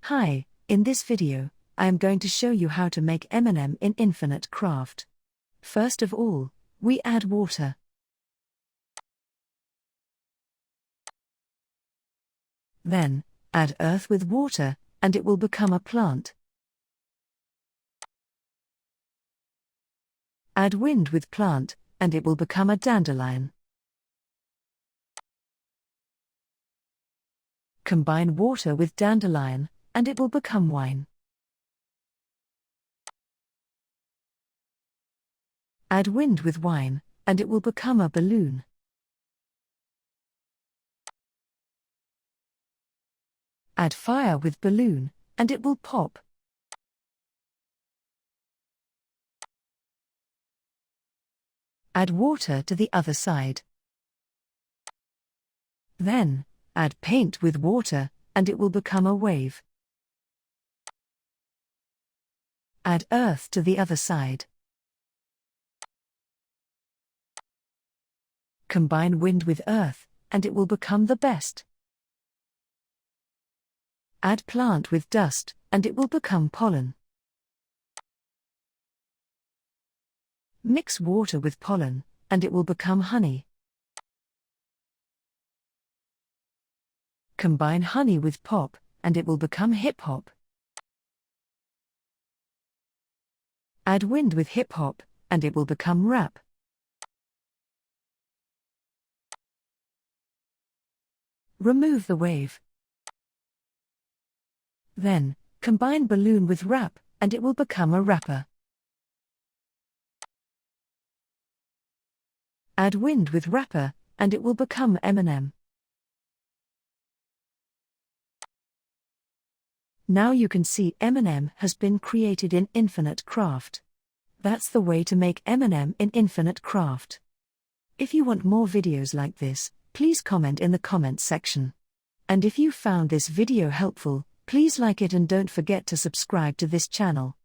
Hi, in this video, I am going to show you how to make Eminem in Infinite Craft. First of all, we add water. Then, add earth with water, and it will become a plant. Add wind with plant, and it will become a dandelion. Combine water with dandelion, and it will become wine. Add wind with wine, and it will become a balloon. Add fire with balloon, and it will pop. Add water to the other side. Then, add paint with water, and it will become a wave. Add earth to the other side. Combine wind with earth, and it will become the best. Add plant with dust, and it will become pollen. Mix water with pollen, and it will become honey. Combine honey with pop, and it will become hip-hop. Add wind with hip-hop, and it will become rap. Remove the wave. Then, combine balloon with rap, and it will become a rapper. Add wind with rapper, and it will become Eminem. Now you can see Eminem has been created in Infinite Craft. That's the way to make Eminem in Infinite Craft. If you want more videos like this, please comment in the comments section. And if you found this video helpful, please like it and don't forget to subscribe to this channel.